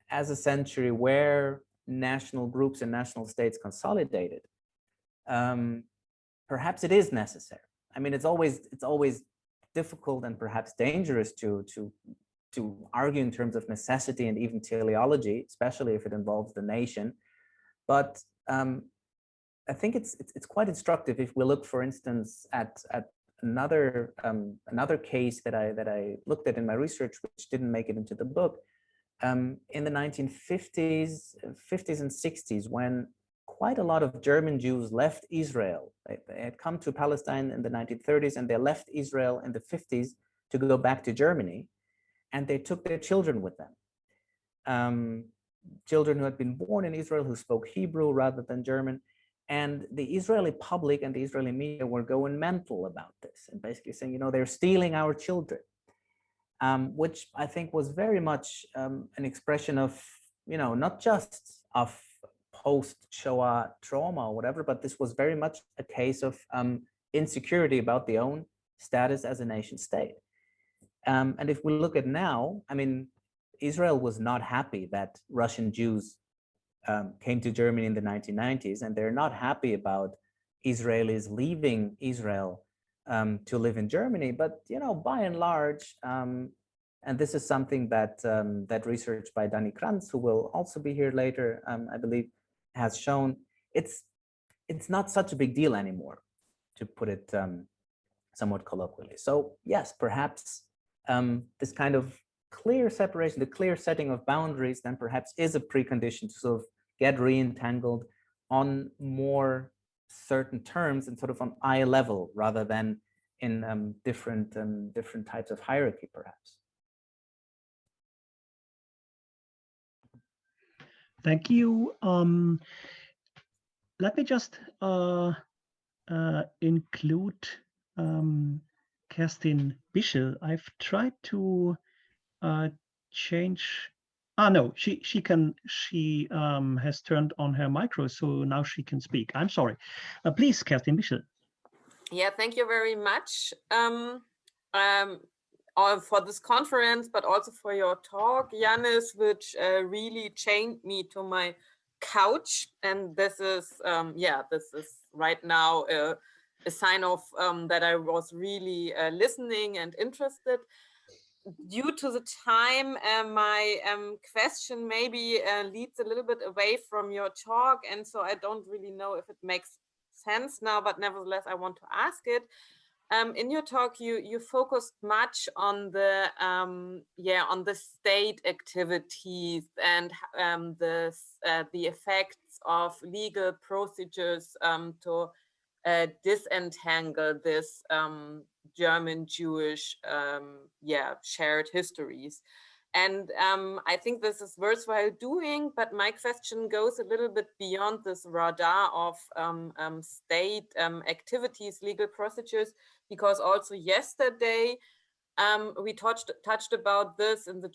as a century where national groups and national states consolidated, perhaps it is necessary. I mean, it's always difficult and perhaps dangerous to argue in terms of necessity and even teleology, especially if it involves the nation. But I think it's quite instructive if we look, for instance, at another case that I looked at in my research, which didn't make it into the book, in the 1950s and 60s, when quite a lot of German Jews left Israel. They had come to Palestine in the 1930s, and they left Israel in the 50s to go back to Germany, and they took their children with them. Children who had been born in Israel, who spoke Hebrew rather than German. And the Israeli public and the Israeli media were going mental about this, and basically saying, you know, they're stealing our children, which I think was very much an expression of, you know, not just of post-Shoah trauma or whatever, but this was very much a case of insecurity about the own status as a nation state. And if we look at now, I mean, Israel was not happy that Russian Jews came to Germany in the 1990s, and they're not happy about Israelis leaving Israel to live in Germany. But, you know, by and large, and this is something that that research by Danny Kranz, who will also be here later, I believe, has shown, it's not such a big deal anymore, to put it somewhat colloquially. So yes, perhaps this kind of clear separation, the clear setting of boundaries, then perhaps is a precondition to sort of get re-entangled on more certain terms and sort of on eye level, rather than in different types of hierarchy, perhaps. Thank you. Let me just include Kerstin Bischel. I've tried to change. No, she has turned on her micro, so now she can speak. I'm sorry. Please, Kerstin Bischel. Yeah, thank you very much for this conference, but also for your talk, Yannis, which really chained me to my couch. And this is, this is right now a sign of that I was really listening and interested. Due to the time, my question maybe leads a little bit away from your talk, and so I don't really know if it makes sense now, but nevertheless, I want to ask it. In your talk, you focused much on the on the state activities and the effects of legal procedures to disentangle this German-Jewish shared histories. And I think this is worthwhile doing, but my question goes a little bit beyond this radar of state activities, legal procedures, because also yesterday we touched about this in the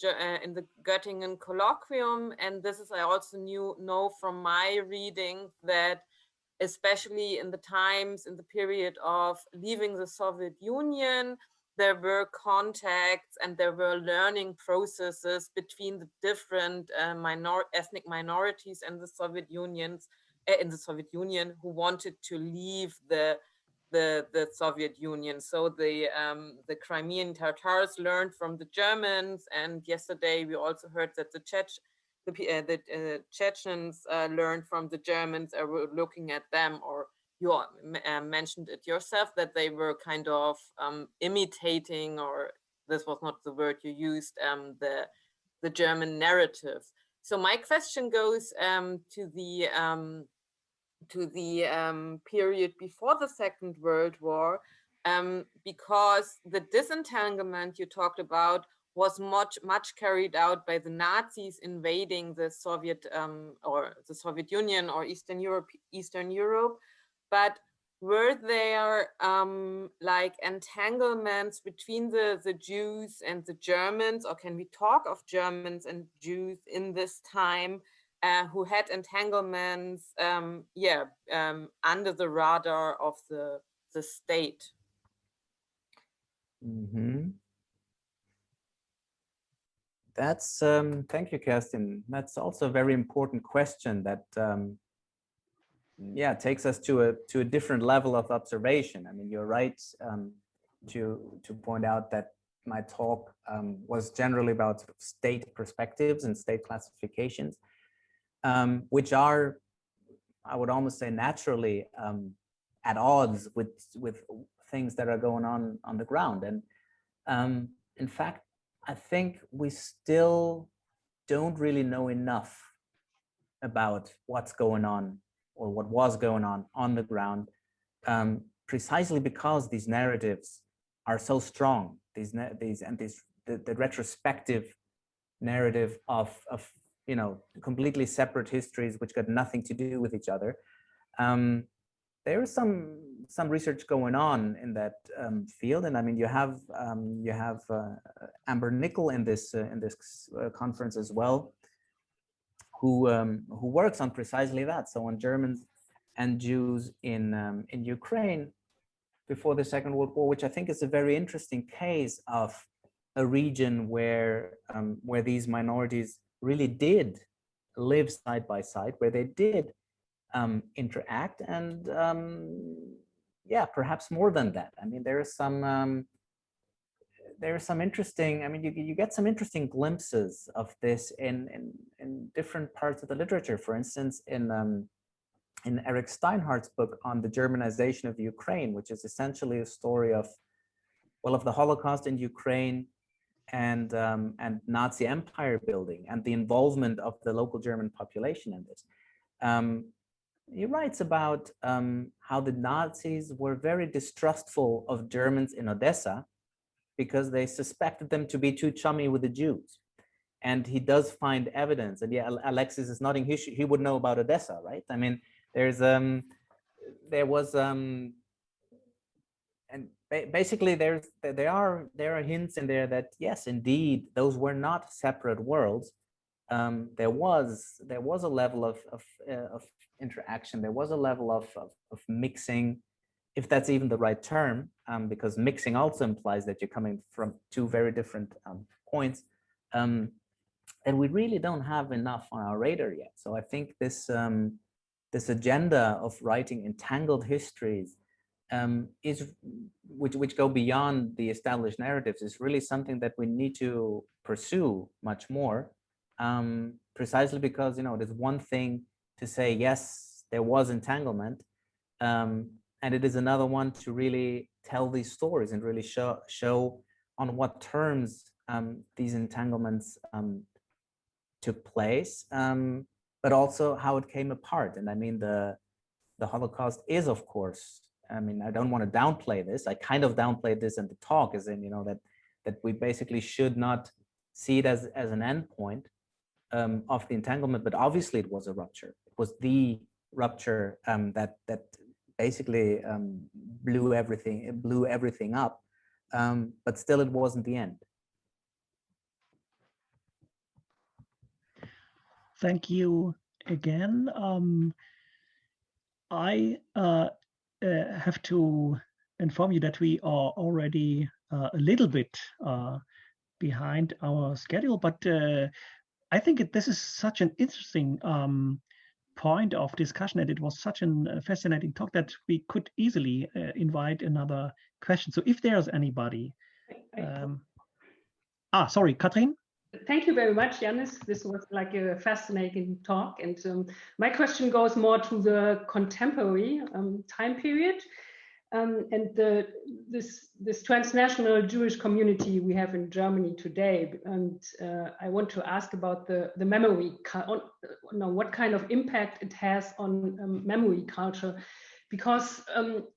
Göttingen colloquium, and this is I also know from my reading that especially in the times in the period of leaving the Soviet Union, there were contacts and there were learning processes between the different ethnic minorities and the Soviet Union who wanted to leave the Soviet Union. So the Crimean Tatars learned from the Germans, and yesterday we also heard that the Chechens learned from the Germans and were looking at them, or you mentioned it yourself, that they were kind of imitating, or this was not the word you used, the German narrative. So my question goes to the period before the Second World War, because the disentanglement you talked about was much carried out by the Nazis invading the Soviet or the Soviet Union or Eastern Europe. But were there like entanglements between the Jews and the Germans, or can we talk of Germans and Jews in this time who had entanglements under the radar of the state? Mm-hmm. That's thank you, Kerstin. That's also a very important question that takes us to a different level of observation. I mean, you're right to point out that my talk was generally about state perspectives and state classifications, which are, I would almost say, naturally at odds with things that are going on the ground. And in fact, I think we still don't really know enough about what's going on, or what was going on the ground, precisely because these narratives are so strong. The retrospective narrative of completely separate histories which got nothing to do with each other. There is some research going on in that field, and I mean you have Amber Nickel in this conference as well, who works on precisely that. So on Germans and Jews in Ukraine before the Second World War, which I think is a very interesting case of a region where these minorities really did live side by side, where they did interact, and perhaps more than that. I mean, there is some interesting, I mean, you get some interesting glimpses of this in different parts of the literature. For instance, in Eric Steinhardt's book on the Germanization of Ukraine, which is essentially a story of the Holocaust in Ukraine and Nazi empire building and the involvement of the local German population in this. He writes about how the Nazis were very distrustful of Germans in Odessa because they suspected them to be too chummy with the Jews. And he does find evidence, and Alexis is nodding, he would know about Odessa, right? I mean, there are hints in there that yes, indeed, those were not separate worlds. There was a level of interaction. There was a level of mixing, if that's even the right term, because mixing also implies that you're coming from two very different points, and we really don't have enough on our radar yet. So I think this agenda of writing entangled histories which go beyond the established narratives is really something that we need to pursue much more, precisely because it is one thing to say yes, there was entanglement, and it is another one to really tell these stories and really show on what terms these entanglements took place, but also how it came apart. And I mean, the Holocaust is, of course, I mean, I don't want to downplay this. I kind of downplayed this in the talk, as in, that we basically should not see it as an endpoint of the entanglement, but obviously it was a rupture. It was the rupture that basically blew everything up, but still it wasn't the end. Thank you again. I have to inform you that we are already a little bit behind our schedule, but I think this is such an interesting point of discussion, and it was such a fascinating talk that we could easily invite another question. So if there's anybody, sorry, Katrin. Thank you very much, Yannis. This was like a fascinating talk, and my question goes more to the contemporary time period, and this transnational Jewish community we have in Germany today. And I want to ask about the memory, what kind of impact it has on memory culture, because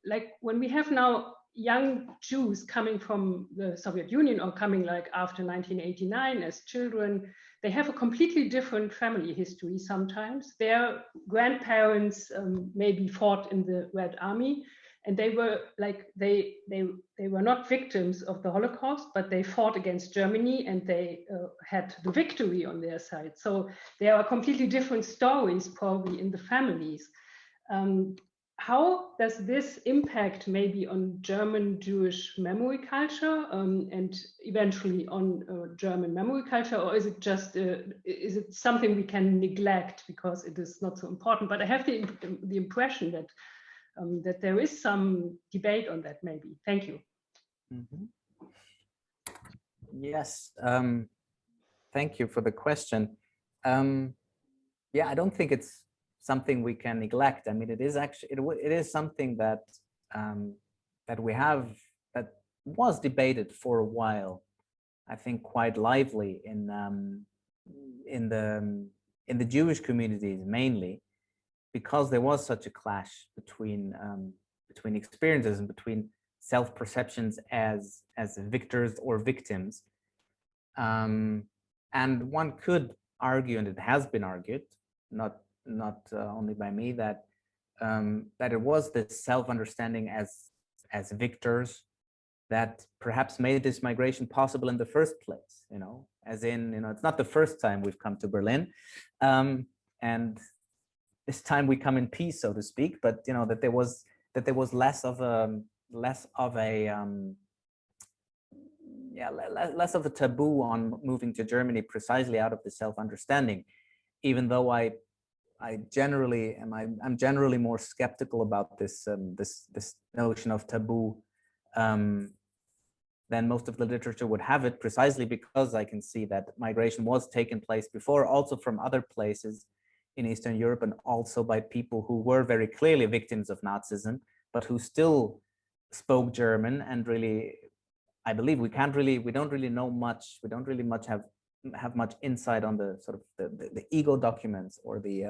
like when we have now young Jews coming from the Soviet Union or coming like after 1989 as children, they have a completely different family history sometimes. Their grandparents maybe fought in the Red Army, and they were like, they were not victims of the Holocaust, but they fought against Germany and they had the victory on their side. So there are completely different stories probably in the families. How does this impact maybe on German Jewish memory culture and eventually on German memory culture, or is it just is it something we can neglect because it is not so important? But I have the impression that that there is some debate on that maybe. Thank you. Mm-hmm. Yes, thank you for the question. Yeah, I don't think it's something we can neglect. I mean, it is actually it is something that that was debated for a while. I think quite lively in the Jewish communities mainly, because there was such a clash between experiences and between self-perceptions as victors or victims, and one could argue, and it has been argued, not only by me, that it was this self-understanding as victors that perhaps made this migration possible in the first place. As in, it's not the first time we've come to Berlin, and this time we come in peace, so to speak. But that there was less of a taboo on moving to Germany precisely out of the self-understanding, even though I'm generally more skeptical about this notion of taboo than most of the literature would have it, precisely because I can see that migration was taking place before, also from other places in Eastern Europe, and also by people who were very clearly victims of Nazism, but who still spoke German. And really, I believe we don't really know much. We don't really have much insight on the sort of the ego documents or the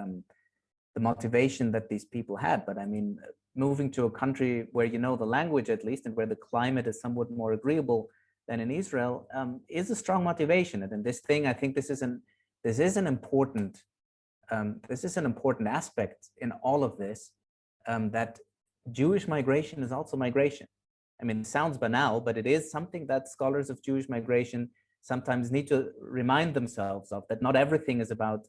motivation that these people had. But I mean, moving to a country where the language at least, and where the climate is somewhat more agreeable than in Israel, is a strong motivation. And in this thing, I think this is an important aspect in all of this, that Jewish migration is also migration. I mean, it sounds banal, but it is something that scholars of Jewish migration sometimes need to remind themselves of, that not everything is about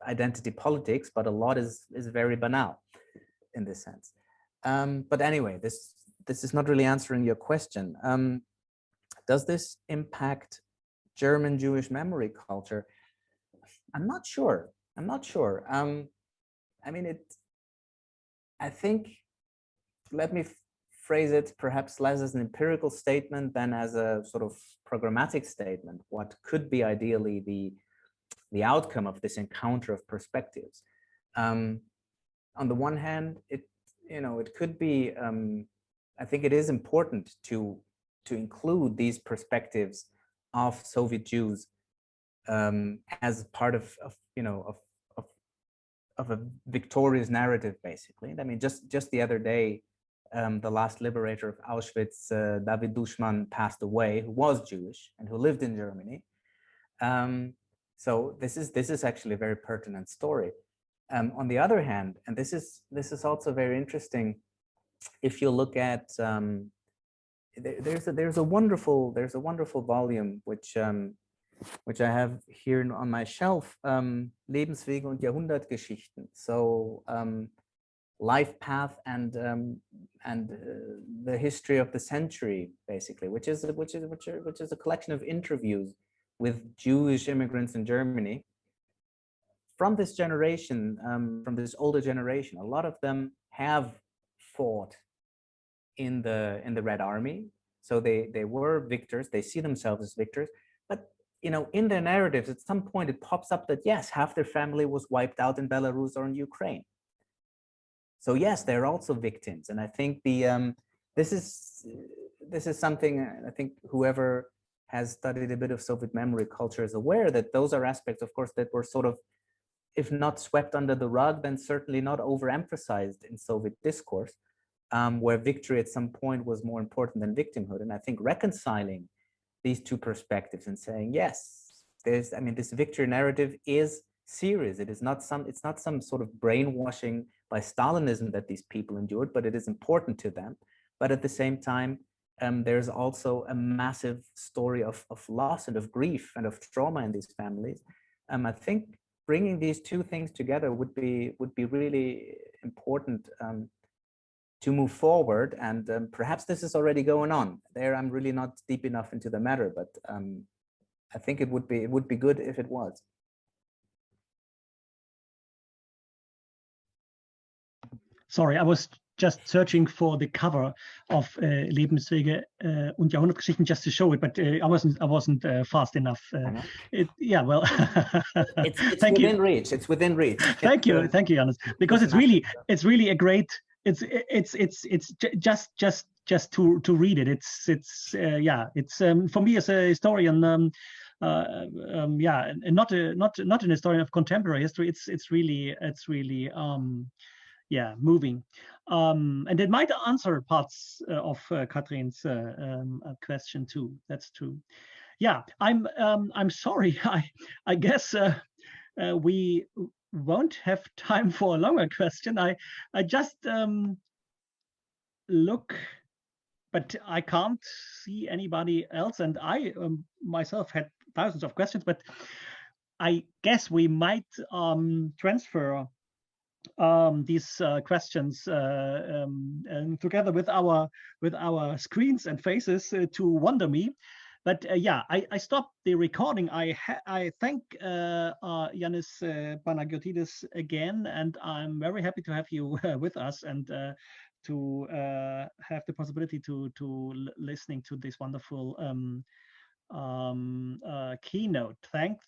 identity politics, but a lot is very banal in this sense. But anyway, this is not really answering your question. Does this impact German Jewish memory culture? I'm not sure. I mean, I think, let me phrase it perhaps less as an empirical statement than as a sort of programmatic statement. What could be ideally the outcome of this encounter of perspectives? On the one hand, it could be, I think it is important to include these perspectives of Soviet Jews as part of a victorious narrative, basically. I mean, just the other day, the last liberator of Auschwitz, David Dushman, passed away, who was Jewish and who lived in Germany. So this is actually a very pertinent story. On the other hand, and this is also very interesting, if you look at there's a wonderful volume which I have here on my shelf, Lebenswege und Jahrhundertgeschichten. So life path and the history of the century, basically, which is a collection of interviews with Jewish immigrants in Germany from this generation, from this older generation. A lot of them have fought in the Red Army, so they were victors. They see themselves as victors, but you know, in their narratives, at some point it pops up that yes, half their family was wiped out in Belarus or in Ukraine. So yes, they're also victims, and I think this is something I think whoever has studied a bit of Soviet memory culture is aware that those are aspects, of course, that were sort of, if not swept under the rug, then certainly not overemphasized in Soviet discourse, where victory at some point was more important than victimhood. And I think reconciling these two perspectives and saying, yes, this victory narrative is serious. It's not some sort of brainwashing by Stalinism that these people endured, but it is important to them. But at the same time, there's also a massive story of loss and of grief and of trauma in these families. I think bringing these two things together would be really important to move forward, and perhaps this is already going on. There, I'm really not deep enough into the matter, but I think it would be good if it was. Sorry, I was just searching for the cover of Lebenswege und Jahrhundertgeschichten just to show it, but I wasn't fast enough. Yeah, well, it's within reach. It's within reach. Thank you, Janus, because it's really a great. It's just to read it. It's for me as a historian. Yeah, and not an historian of contemporary history. It's really yeah, moving, and it might answer parts of Katrin's question too. That's true. Yeah, I'm sorry. I guess we won't have time for a longer question. I just look, but I can't see anybody else, and I myself had thousands of questions, but I guess we might transfer these questions together with our screens and faces to WonderMe. But yeah, I stopped the recording. I thank Yanis Panagiotidis again, and I'm very happy to have you with us and to have the possibility to listening to this wonderful keynote. Thanks.